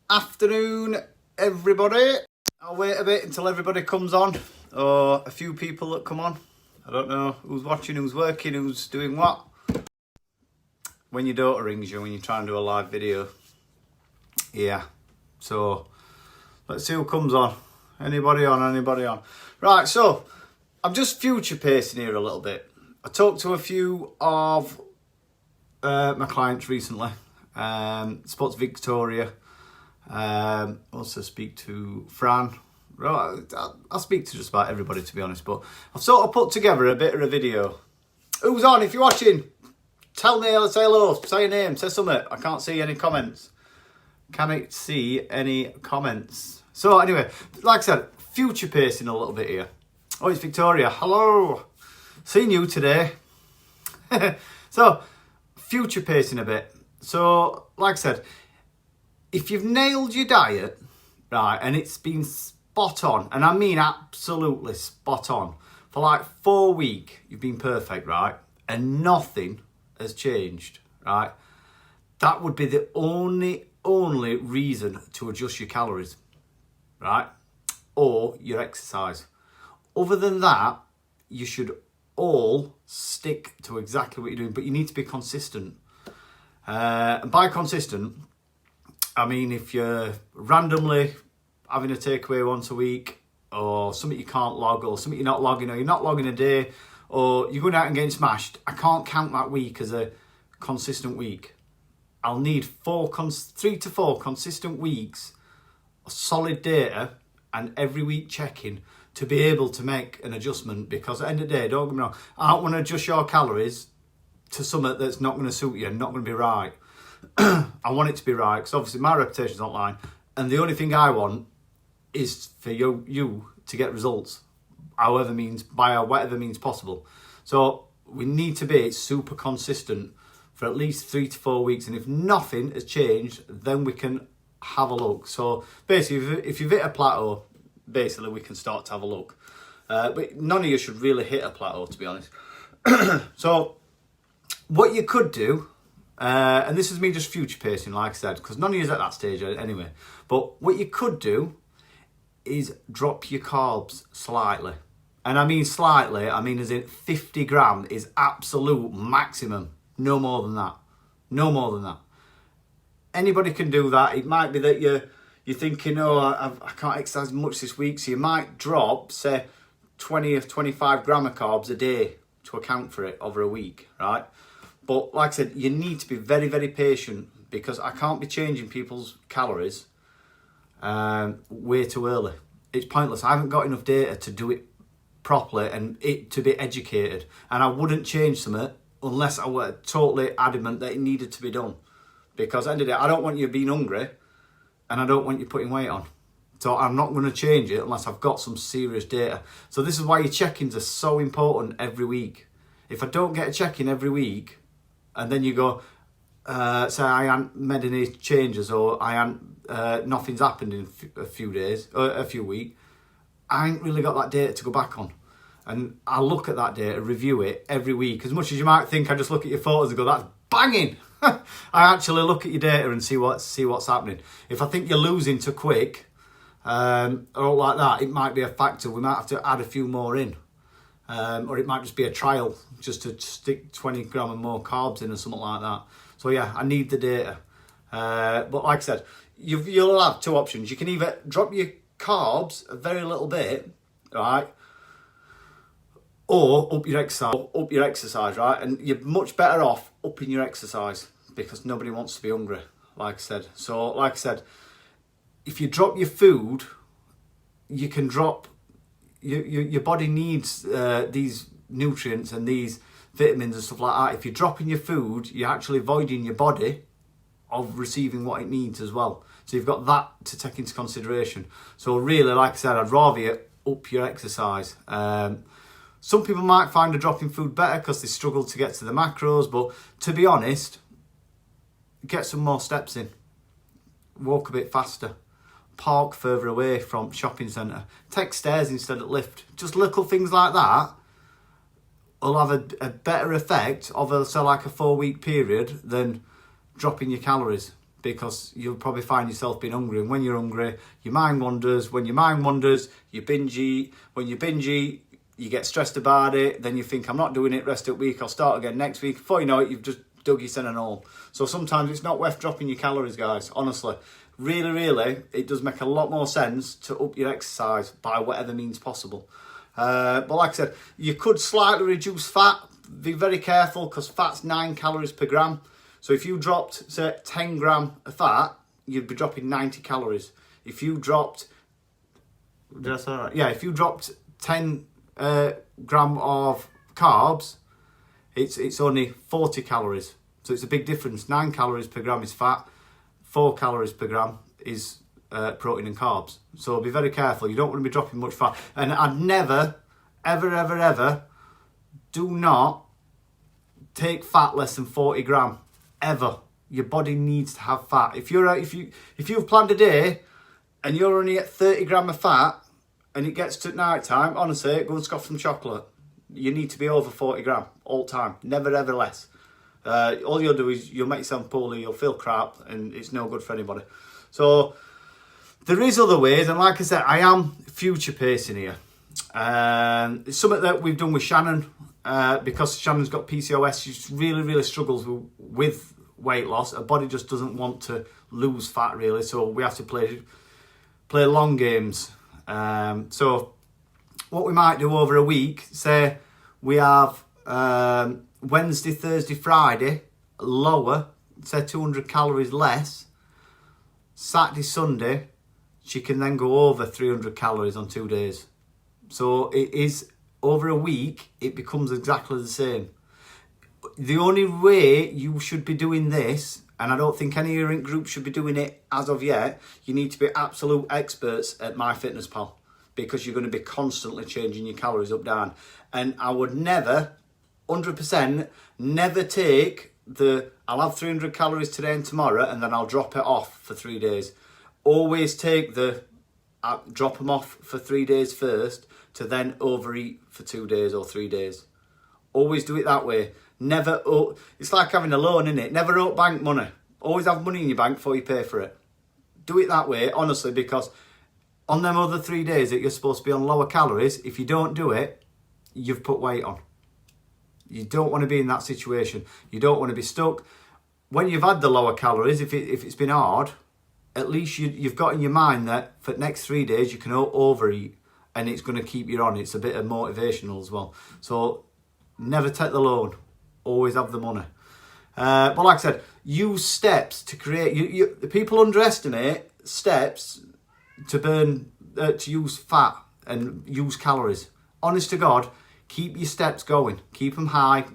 Afternoon, everybody. I'll wait a bit until everybody comes on, or a few people that come on. I don't know who's watching, who's working, who's doing what. When your daughter rings you when you're trying to do a live video. Yeah, so let's see who comes on. Anybody on? Right, so I'm just future pacing here a little bit. I talked to a few of my clients recently. Spoke to Victoria. Also speak to Fran. Right, I'll speak to just about everybody, to be honest, but I've sort of put together a bit of a video. Who's on? If you're watching, tell me, say hello, say your name, say something. I can't see any comments. Can I see any comments? So anyway, like I said, future pacing a little bit here. Oh, it's Victoria. Hello. Seeing you today. So, future pacing a bit. So, like I said, if you've nailed your diet, right, and it's been spot on, and I mean absolutely spot on, for like 4 weeks, you've been perfect, right, and nothing has changed, right, that would be the only reason to adjust your calories, right, or your exercise. Other than that, you should all stick to exactly what you're doing, but you need to be consistent. And by consistent, I mean, if you're randomly having a takeaway once a week, or something you can't log, or something you're not logging, or you're not logging a day, or you're going out and getting smashed, I can't count that week as a consistent week. I'll need 3 to 4 consistent weeks of solid data and every week checking to be able to make an adjustment, because at the end of the day, don't get me wrong, I don't want to adjust your calories to something that's not going to suit you and not going to be right. I want it to be right, because obviously my reputation's online, and the only thing I want is for you to get results, by whatever means possible. So we need to be super consistent for at least 3 to 4 weeks, and if nothing has changed, then we can have a look. So basically, if you've hit a plateau, basically we can start to have a look. But none of you should really hit a plateau, to be honest. So what you could do, and this is me just future pacing, like I said, because none of you is at that stage anyway. But what you could do is drop your carbs slightly. And I mean slightly, I mean as in 50 gram is absolute maximum. No more than that. No more than that. Anybody can do that. It might be that you're thinking, oh, I can't exercise much this week, so you might drop, say, 20 or 25 gram of carbs a day to account for it over a week, right? But like I said, you need to be very, very patient, because I can't be changing people's calories way too early. It's pointless. I haven't got enough data to do it properly and it to be educated. And I wouldn't change something unless I were totally adamant that it needed to be done. Because at the end of the day, I don't want you being hungry and I don't want you putting weight on. So I'm not going to change it unless I've got some serious data. So this is why your check-ins are so important every week. If I don't get a check-in every week, and then you go, say I haven't made any changes, or I haven't, nothing's happened in a few days, or a few weeks, I ain't really got that data to go back on. And I look at that data, review it every week. As much as you might think I just look at your photos and go, that's banging. I actually look at your data and see what's happening. If I think you're losing too quick, or like that, it might be a factor. We might have to add a few more in. Or it might just be a trial, just to stick 20 gram and more carbs in or something like that. So yeah, I need the data. But like I said, you'll have two options. You can either drop your carbs a very little bit, right? Or up your exercise, right? And you're much better off upping your exercise, because nobody wants to be hungry, like I said. So like I said, if you drop your food, you can drop... Your body needs these nutrients and these vitamins and stuff like that. If you're dropping your food, you're actually voiding your body of receiving what it needs as well. So you've got that to take into consideration. So really, like I said, I'd rather you up your exercise. Some people might find a drop in food better because they struggle to get to the macros, but to be honest, get some more steps in. Walk a bit faster. Park further away from shopping centre. Take stairs instead of lift. Just little things like that will have a better effect of like a 4 week period than dropping your calories. because you'll probably find yourself being hungry. And when you're hungry, your mind wanders. When your mind wanders, you binge eat. When you binge eat, you get stressed about it. Then you think, I'm not doing it, rest of the week, I'll start again next week. Before you know it, you've just dug yourself in a hole. So sometimes it's not worth dropping your calories, guys, honestly. Really, really, it does make a lot more sense to up your exercise by whatever means possible. But like I said, you could slightly reduce fat. Be very careful, because fat's 9 calories per gram. So if you dropped, say, 10 gram of fat, you'd be dropping 90 calories. If you dropped, did I say that right? Yeah, if you dropped 10 gram of carbs, it's only 40 calories. So it's a big difference. 9 calories per gram is fat. 4 calories per gram is protein and carbs. So be very careful. You don't want to be dropping much fat. And I'd never, ever, ever, ever, do not take fat less than 40 gram. Ever. Your body needs to have fat. If you've planned a day and you're only at 30 gram of fat and it gets to night time, honestly, go and scoff some chocolate. You need to be over 40 gram all the time. Never, ever less. All you'll do is you'll make yourself poorly, you'll feel crap, and it's no good for anybody. So there is other ways, and like I said, I am future pacing here. It's something that we've done with Shannon, because Shannon's got PCOS. She really, really struggles with weight loss. Her body just doesn't want to lose fat, really, so we have to play long games. So what we might do over a week, say we have Wednesday, Thursday, Friday, lower, say 200 calories less. Saturday, Sunday, she can then go over 300 calories on 2 days. So it is, over a week, it becomes exactly the same. The only way you should be doing this, and I don't think any of your in group should be doing it as of yet, you need to be absolute experts at MyFitnessPal, because you're going to be constantly changing your calories up, down. And I would never, 100%, never take I'll have 300 calories today and tomorrow, and then I'll drop it off for 3 days. Always take drop them off for 3 days first, to then overeat for 2 days or 3 days. Always do it that way. Never, it's like having a loan, innit? Never owe bank money. Always have money in your bank before you pay for it. Do it that way, honestly, because on them other 3 days that you're supposed to be on lower calories, if you don't do it, you've put weight on. You don't want to be in that situation. You don't want to be stuck. When you've had the lower calories, if it's been hard, at least you've got in your mind that for the next 3 days you can overeat, and it's going to keep you on. It's a bit of motivational as well. So never take the loan. Always have the money. But like I said, use steps to create. People underestimate steps to burn, to use fat and use calories. Honest to God, keep your steps going. Keep them high.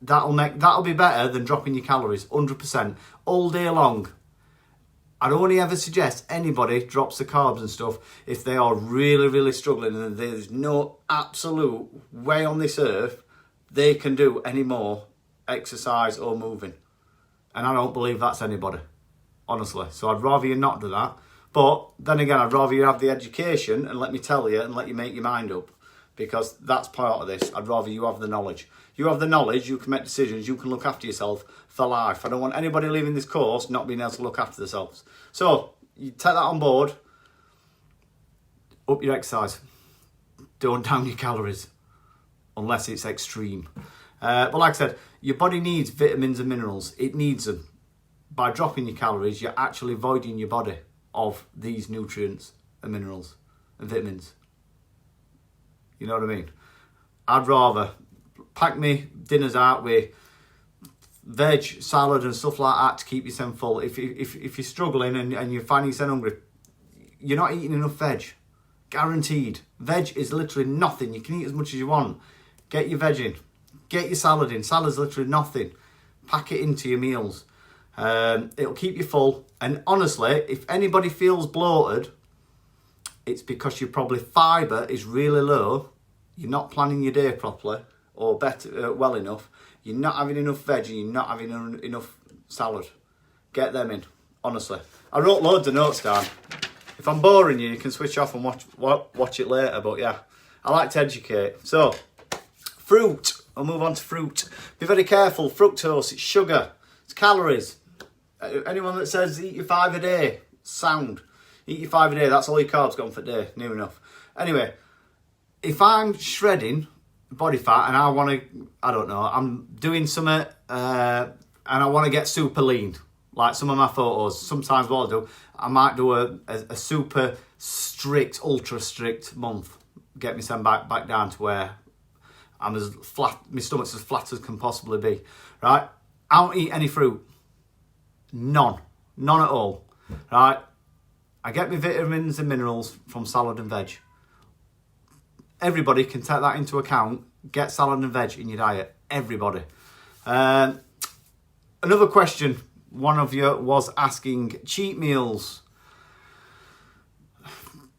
That'll be better than dropping your calories, 100%, all day long. I'd only ever suggest anybody drops the carbs and stuff if they are really, really struggling and there's no absolute way on this earth they can do any more exercise or moving. And I don't believe that's anybody, honestly. So I'd rather you not do that. But then again, I'd rather you have the education and let me tell you and let you make your mind up, because that's part of this. I'd rather you have the knowledge. You have the knowledge, you can make decisions, you can look after yourself for life. I don't want anybody leaving this course not being able to look after themselves. So, you take that on board, up your exercise. Don't down your calories, unless it's extreme. But like I said, your body needs vitamins and minerals. It needs them. By dropping your calories, you're actually voiding your body of these nutrients and minerals and vitamins. You know what I mean? I'd rather pack me dinners out with veg, salad and stuff like that to keep yourself full. If you're struggling and you're finding yourself hungry, you're not eating enough veg. Guaranteed. Veg is literally nothing. You can eat as much as you want. Get your veg in. Get your salad in. Salad's literally nothing. Pack it into your meals. It'll keep you full. And honestly, if anybody feels bloated, it's because your probably fibre is really low. You're not planning your day properly or well enough. You're not having enough veg and you're not having enough salad. Get them in, honestly. I wrote loads of notes down. If I'm boring you, you can switch off and watch it later. But yeah, I like to educate. So, fruit. I'll move on to fruit. Be very careful. Fructose, it's sugar. It's calories. Anyone that says eat your 5 a day, sound. Eat your 5 a day, that's all your carbs gone for a day, near enough. Anyway, if I'm shredding body fat and I want to, I don't know, I'm doing something and I want to get super lean, like some of my photos, sometimes what I'll do, I might do a super strict, ultra strict month, get me sent back down to where I'm as flat, my stomach's as flat as can possibly be, right? I don't eat any fruit. None at all, right? I get my vitamins and minerals from salad and veg. Everybody can take that into account. Get salad and veg in your diet. Everybody. Another question one of you was asking, cheat meals.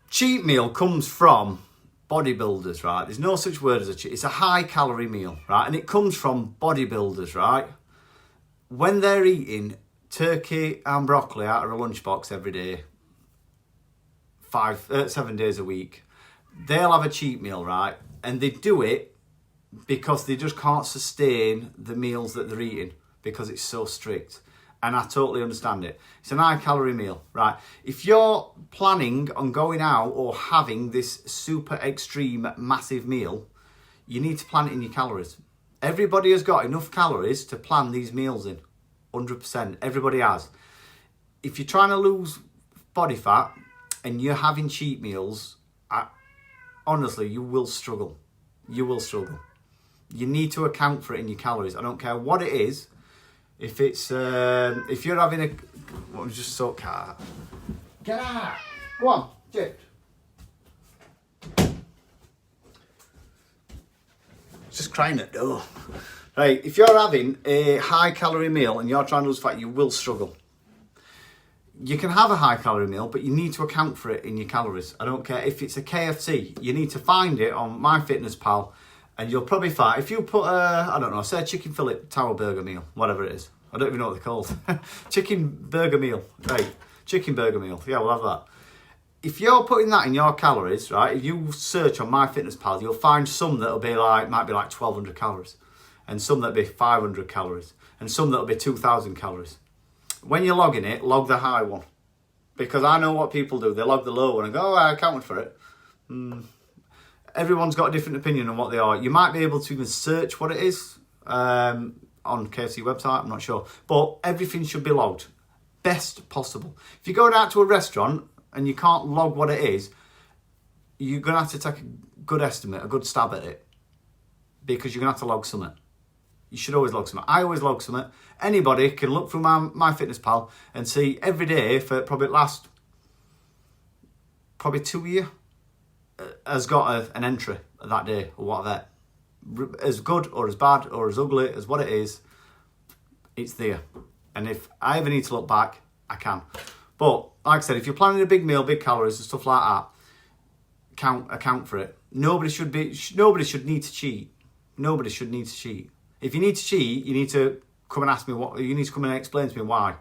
Cheat meal comes from bodybuilders, right? There's no such word as a cheat. It's a high calorie meal, right? And it comes from bodybuilders, right? When they're eating turkey and broccoli out of a lunchbox every day, 7 days a week, they'll have a cheat meal, right? And they do it because they just can't sustain the meals that they're eating because it's so strict. And I totally understand it. It's an high calorie meal, right? If you're planning on going out or having this super extreme massive meal, you need to plan it in your calories. Everybody has got enough calories to plan these meals in. 100%. Everybody has. If you're trying to lose body fat and you're having cheat meals, honestly, you will struggle. You will struggle. You need to account for it in your calories. I don't care what it is. If it's if you're having a, what was just so cat. Get out. Go on, Jip. Just crying at the door. Right, if you're having a high calorie meal and you're trying to lose fat, you will struggle. You can have a high calorie meal, but you need to account for it in your calories. I don't care if it's a KFC, you need to find it on MyFitnessPal and you'll probably find, if you put I don't know, say a chicken fillet tower burger meal, whatever it is. I don't even know what they're called. Chicken burger meal, right, chicken burger meal, yeah, we'll have that. If you're putting that in your calories, right, if you search on MyFitnessPal, you'll find some that'll be like, might be like 1,200 calories. And some that'll be 500 calories. And some that'll be 2,000 calories. When you're logging it, log the high one. Because I know what people do. They log the low one and go, oh, I accounted for it. Everyone's got a different opinion on what they are. You might be able to even search what it is on KFC website. I'm not sure. But everything should be logged. Best possible. If you're going out to a restaurant and you can't log what it is, you're going to have to take a good estimate, a good stab at it. Because you're going to have to log something. You should always log something. I always log something. Anybody can look through MyFitnessPal and see every day for probably last 2 years has got an entry that day or whatever. As good or as bad or as ugly as what it is, it's there. And if I ever need to look back, I can. But like I said, if you're planning a big meal, big calories and stuff like that, account for it. Nobody should need to cheat. Nobody should need to cheat. If you need to cheat, you need to come and ask me what, you need to come and explain to me why.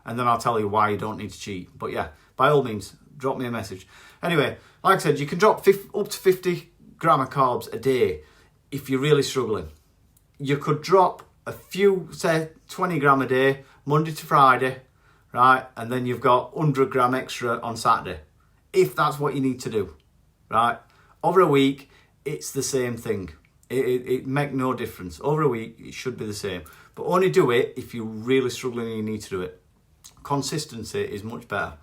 And then I'll tell you why you don't need to cheat. But yeah, by all means, drop me a message. Anyway, like I said, you can drop up to 50 gram of carbs a day if you're really struggling. You could drop a few, say 20 gram a day, Monday to Friday, right? And then you've got 100 gram extra on Saturday, if that's what you need to do, right? Over a week, it's the same thing. It make no difference. Over a week, it should be the same. But only do it if you're really struggling and you need to do it. Consistency is much better.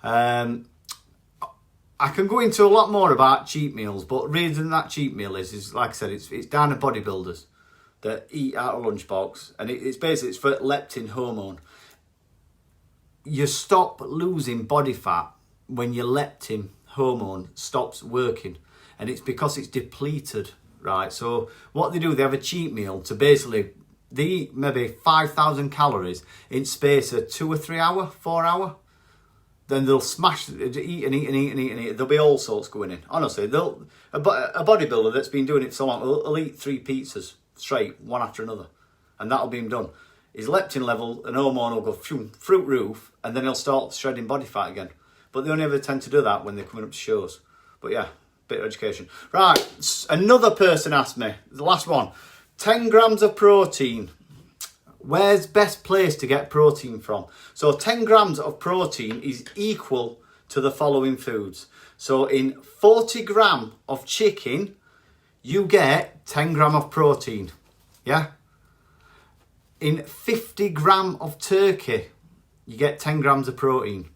I can go into a lot more about cheat meals, but the reason that cheat meal is like I said, it's down to bodybuilders that eat out of lunchbox, and it's basically for leptin hormone. You stop losing body fat when your leptin hormone stops working, and it's because it's depleted. Right, so what they do, they have a cheat meal to basically, they eat maybe 5,000 calories in space of 2 or 3 hour, 4 hour. Then they'll smash, eat and eat and eat and eat and eat. There'll be all sorts going in. Honestly, a bodybuilder that's been doing it for so long, will eat 3 pizzas straight, one after another. And that'll be him done. His leptin level and hormone will go through roof, and then he'll start shredding body fat again. But they only ever tend to do that when they're coming up to shows. But yeah. Bit of education. Right, another person asked me, the last one, 10 grams of protein. where's best place to get protein from? So 10 grams of protein is equal to the following foods. So in 40 gram of chicken, you get 10 gram of protein. Yeah? In 50 gram of turkey, you get 10 grams of protein.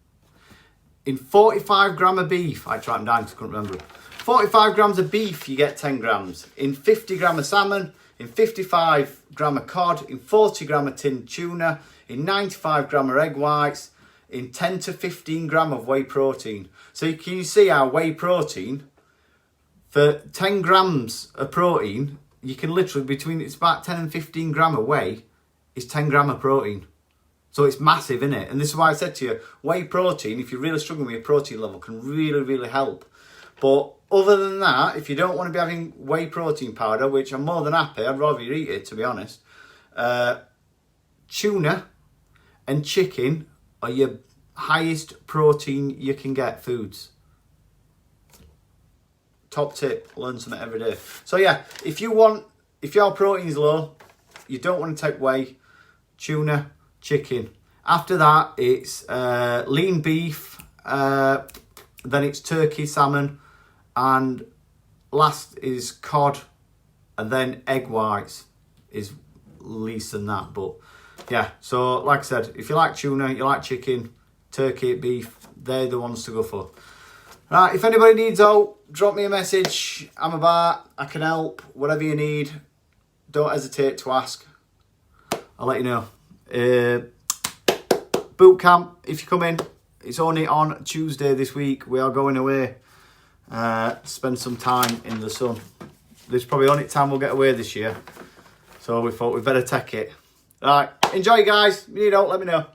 In 45 gram of beef, I tried them down because I couldn't remember. 45 grams of beef, you get 10 grams. In 50 gram of salmon, in 55 gram of cod, in 40 gram of tinned tuna, in 95 gram of egg whites, in 10 to 15 gram of whey protein. So can you see how whey protein, for 10 grams of protein, you can literally, it's about 10 and 15 gram of whey, is 10 gram of protein. So it's massive, isn't it? And this is why I said to you, whey protein, if you're really struggling with your protein level, can really, really help. But other than that, if you don't want to be having whey protein powder, which I'm more than happy, I'd rather you eat it, to be honest, tuna and chicken are your highest protein you can get foods. Top tip, learn something every day. So yeah, if your protein's low, you don't want to take whey, tuna, chicken. After that, it's lean beef, then it's turkey, salmon, and last is cod, and then egg whites is least than that. But yeah, so like I said, if you like tuna, you like chicken, turkey, beef, they're the ones to go for. Right, if anybody needs help, drop me a message. I'm about, I can help, whatever you need. Don't hesitate to ask. I'll let you know. Boot camp, if you come in, it's only on Tuesday this week. We are going away to spend some time in the sun. This is probably the only time we'll get away this year. So we thought we'd better take it. Right, enjoy guys. If you need help, let me know.